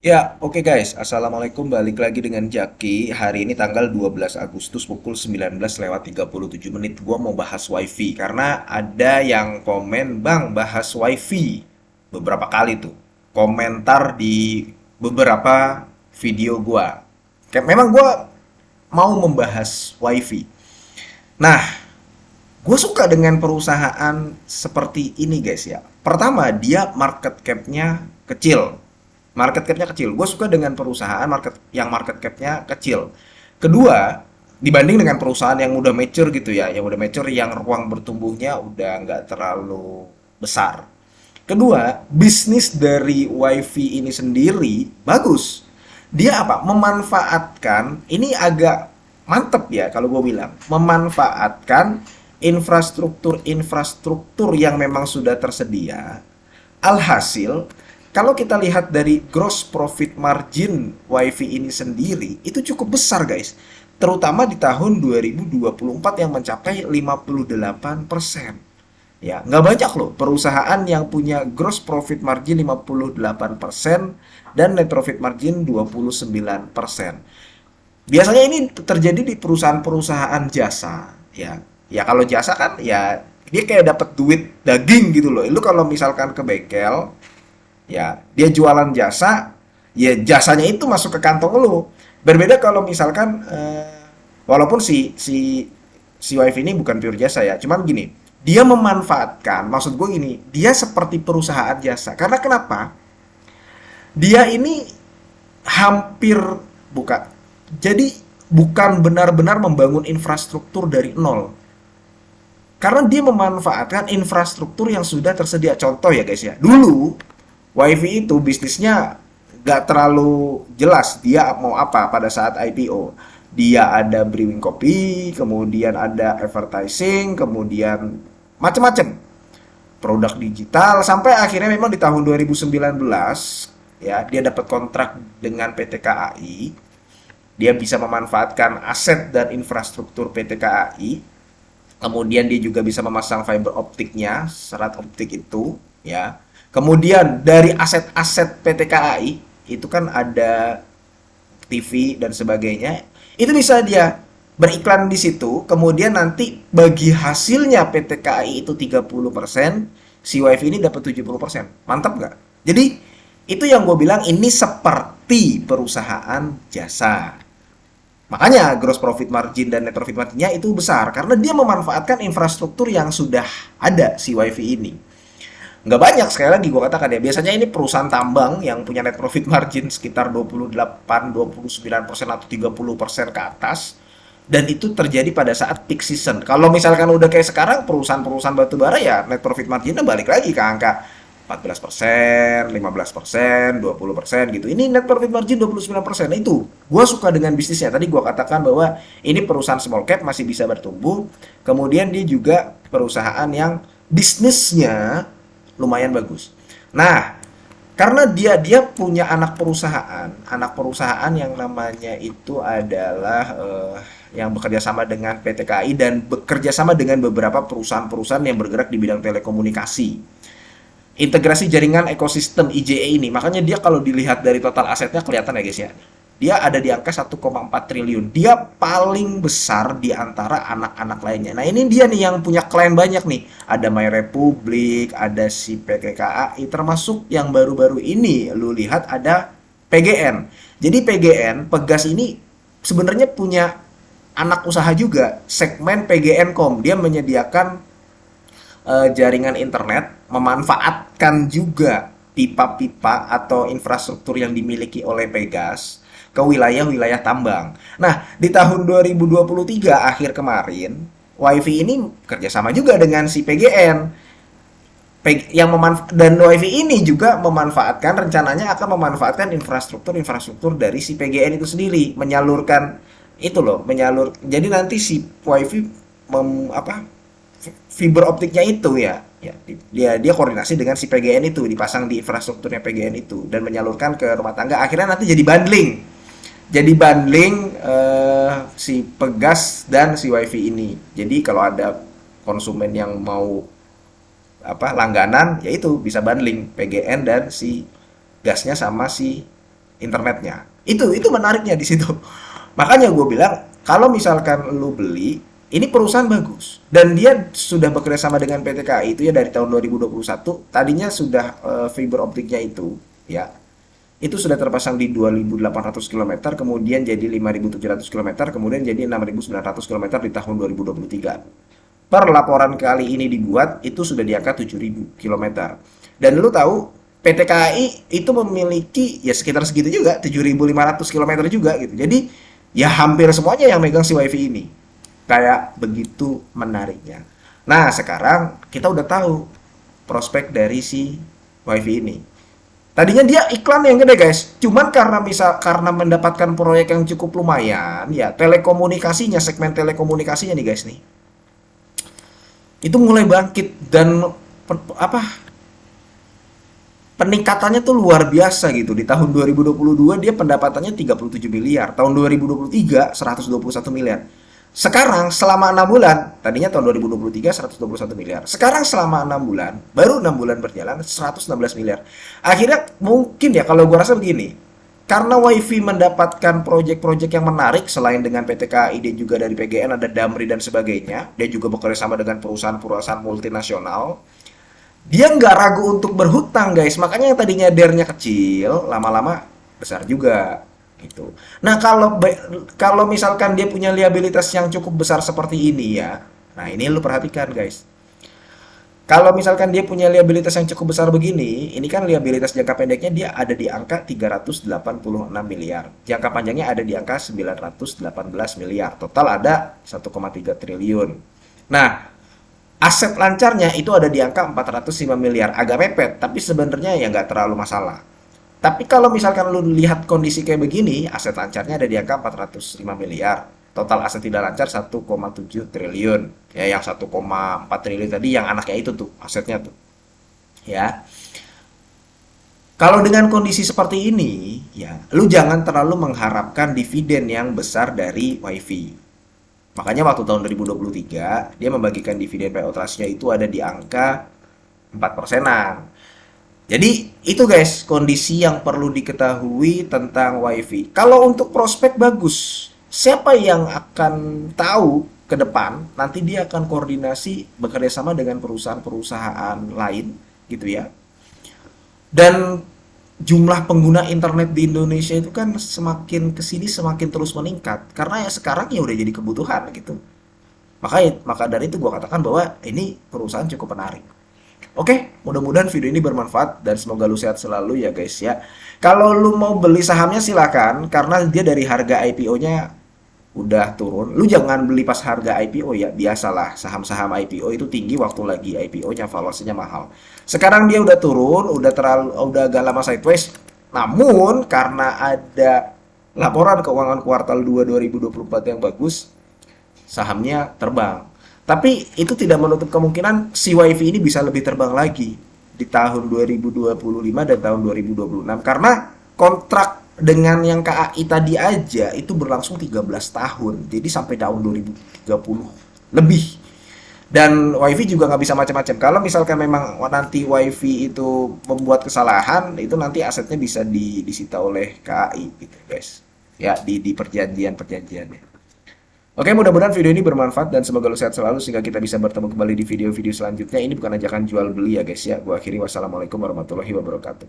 Ya, oke guys. Assalamualaikum. Balik lagi dengan Jaki. Hari ini tanggal 12 Agustus pukul 19:37. Gua mau bahas WiFi karena ada yang komen, "Bang, bahas WiFi." Beberapa kali tuh komentar di beberapa video gua. Kayak memang gua mau membahas WiFi. Nah, gue suka dengan perusahaan seperti ini guys ya. Pertama, dia market cap-nya kecil. Market cap-nya kecil. Gue suka dengan perusahaan market cap-nya kecil. Kedua, dibanding dengan perusahaan yang udah mature gitu ya, yang udah mature yang ruang bertumbuhnya udah nggak terlalu besar. Kedua, bisnis dari WiFi ini sendiri bagus. Dia apa? Memanfaatkan, ini agak mantep ya kalau gue bilang, memanfaatkan infrastruktur-infrastruktur yang memang sudah tersedia. Alhasil, kalau kita lihat dari gross profit margin WiFi ini sendiri, itu cukup besar guys. Terutama di tahun 2024 yang mencapai 58%. Ya, nggak banyak loh perusahaan yang punya gross profit margin 58% dan net profit margin 29%. Biasanya ini terjadi di perusahaan-perusahaan jasa, ya. Ya kalau jasa kan ya dia kayak dapat duit daging gitu loh. Lu kalau misalkan ke bengkel, ya dia jualan jasa, ya jasanya itu masuk ke kantong lu. Berbeda kalau misalkan walaupun si wifi ini bukan pure jasa ya, cuman gini, dia memanfaatkan, maksud gue gini, dia seperti perusahaan jasa. Karena kenapa? Dia ini hampir buka. Jadi bukan benar-benar membangun infrastruktur dari nol. Karena dia memanfaatkan infrastruktur yang sudah tersedia. Contoh ya guys ya. Dulu WiFi itu bisnisnya nggak terlalu jelas dia mau apa pada saat IPO. Dia ada brewing kopi, kemudian ada advertising, kemudian macam-macam produk digital sampai akhirnya memang di tahun 2019 ya dia dapat kontrak dengan PT KAI. Dia bisa memanfaatkan aset dan infrastruktur PT KAI. Kemudian dia juga bisa memasang fiber optiknya, serat optik itu, ya. Kemudian dari aset-aset PT KAI itu kan ada TV dan sebagainya. Itu bisa dia beriklan di situ, kemudian nanti bagi hasilnya PT KAI itu 30%, si WiFi ini dapat 70%. Mantap nggak? Jadi itu yang gue bilang ini seperti perusahaan jasa. Makanya gross profit margin dan net profit marginnya itu besar karena dia memanfaatkan infrastruktur yang sudah ada si WiFi ini. Nggak banyak sekali lagi gue katakan ya. Biasanya ini perusahaan tambang yang punya net profit margin sekitar 28, 29% atau 30% ke atas. Dan itu terjadi pada saat peak season. Kalau misalkan udah kayak sekarang perusahaan-perusahaan batubara ya net profit marginnya balik lagi ke angka 14%, 15%, 20% gitu. Ini net profit margin 29%. Nah, itu gue suka dengan bisnisnya. Tadi gue katakan bahwa ini perusahaan small cap masih bisa bertumbuh. Kemudian dia juga perusahaan yang bisnisnya lumayan bagus. Nah, karena dia punya anak perusahaan yang namanya itu adalah yang bekerja sama dengan PT KAI dan bekerja sama dengan beberapa perusahaan-perusahaan yang bergerak di bidang telekomunikasi. Integrasi jaringan ekosistem IJE ini. Makanya dia kalau dilihat dari total asetnya kelihatan ya guys ya. Dia ada di angka 1,4 triliun. Dia paling besar di antara anak-anak lainnya. Nah, ini dia nih yang punya klien banyak nih. Ada My Republic, ada si PKKAI, termasuk yang baru-baru ini lu lihat ada PGN. Jadi PGN, Pegas ini sebenarnya punya anak usaha juga, segmen PGN.com. Dia menyediakan jaringan internet, memanfaatkan juga pipa-pipa atau infrastruktur yang dimiliki oleh Pegas ke wilayah-wilayah tambang. Nah, di tahun 2023 akhir kemarin, WiFi ini kerjasama juga dengan si PGN. Dan WiFi ini juga memanfaatkan rencananya akan memanfaatkan infrastruktur-infrastruktur dari si PGN itu sendiri, menyalurkan itu loh, jadi nanti si WiFi apa fiber optiknya itu ya, dia koordinasi dengan si PGN itu dipasang di infrastrukturnya PGN itu dan menyalurkan ke rumah tangga akhirnya nanti jadi bundling si Pegas dan si WiFi ini. Jadi kalau ada konsumen yang mau langganan yaitu bisa bundling PGN dan si gasnya sama si internetnya. Itu menariknya di situ. Makanya gue bilang kalau misalkan lu beli, ini perusahaan bagus dan dia sudah bekerja sama dengan PT KAI itu ya dari tahun 2021. Tadinya sudah fiber optiknya itu ya. Itu sudah terpasang di 2.800 km, kemudian jadi 5.700 km, kemudian jadi 6.900 km di tahun 2023. Per laporan kali ini dibuat, itu sudah di angka 7.000 km. Dan lu tahu, PT KAI itu memiliki ya sekitar segitu juga, 7.500 km juga gitu. Jadi, ya hampir semuanya yang megang si WiFi ini. Kayak begitu menariknya. Nah, sekarang kita udah tahu prospek dari si WiFi ini. Tadinya dia iklan yang gede guys, cuman karena mendapatkan proyek yang cukup lumayan, ya telekomunikasinya, segmen telekomunikasinya nih guys nih, itu mulai bangkit dan apa peningkatannya tuh luar biasa gitu. Di tahun 2022 dia pendapatannya 37 miliar, tahun 2023 121 miliar. Sekarang selama 6 bulan, tadinya tahun 2023 121 miliar. Sekarang selama 6 bulan, baru 6 bulan berjalan 116 miliar. Akhirnya mungkin ya kalau gua rasa begini. Karena WiFi mendapatkan proyek-proyek yang menarik selain dengan PT KAI dan juga dari PGN ada Damri dan sebagainya. Dia juga bekerja sama dengan perusahaan-perusahaan multinasional. Dia nggak ragu untuk berhutang guys. Makanya yang tadinya dernya kecil, lama-lama besar juga gitu. Nah, kalau misalkan dia punya liabilitas yang cukup besar seperti ini ya. Nah, ini lu perhatikan guys. Kalau misalkan dia punya liabilitas yang cukup besar begini, ini kan liabilitas jangka pendeknya dia ada di angka 386 miliar. Jangka panjangnya ada di angka 918 miliar. Total ada 1,3 triliun. Nah, aset lancarnya itu ada di angka 405 miliar. Agak mepet, tapi sebenarnya ya nggak terlalu masalah. Tapi kalau misalkan lu lihat kondisi kayak begini, aset lancarnya ada di angka 405 miliar. Total aset tidak lancar 1,7 triliun. Ya, yang 1,4 triliun tadi yang anaknya itu tuh, asetnya tuh. Ya. Kalau dengan kondisi seperti ini, ya, lu jangan terlalu mengharapkan dividen yang besar dari WiFi. Makanya waktu tahun 2023, dia membagikan dividen payout ratio itu ada di angka 4%-an. Jadi itu guys kondisi yang perlu diketahui tentang WiFi. Kalau untuk prospek bagus, siapa yang akan tahu ke depan nanti dia akan koordinasi bekerja sama dengan perusahaan-perusahaan lain gitu ya. Dan jumlah pengguna internet di Indonesia itu kan semakin kesini semakin terus meningkat karena ya sekarang ya udah jadi kebutuhan gitu. Maka dari itu gua katakan bahwa ini perusahaan cukup menarik. Oke, mudah-mudahan video ini bermanfaat dan semoga lu sehat selalu ya guys ya. Kalau lu mau beli sahamnya silakan karena dia dari harga IPO-nya udah turun. Lu jangan beli pas harga IPO ya, biasalah saham-saham IPO itu tinggi waktu lagi IPO-nya valuasinya mahal. Sekarang dia udah turun, udah agak lama sideways. Namun karena ada laporan keuangan kuartal 2 2024 yang bagus, sahamnya terbang. Tapi itu tidak menutup kemungkinan si WiFi ini bisa lebih terbang lagi di tahun 2025 dan tahun 2026 karena kontrak dengan yang KAI tadi aja itu berlangsung 13 tahun. Jadi sampai tahun 2030 lebih. Dan WiFi juga nggak bisa macam-macam. Kalau misalkan memang nanti WiFi itu membuat kesalahan, itu nanti asetnya bisa disita oleh KAI gitu, guys. Ya, di perjanjian-perjanjiannya. Oke, mudah-mudahan video ini bermanfaat dan semoga lu sehat selalu sehingga kita bisa bertemu kembali di video-video selanjutnya. Ini bukan ajakan jual beli ya guys ya. Gua akhiri wassalamualaikum warahmatullahi wabarakatuh.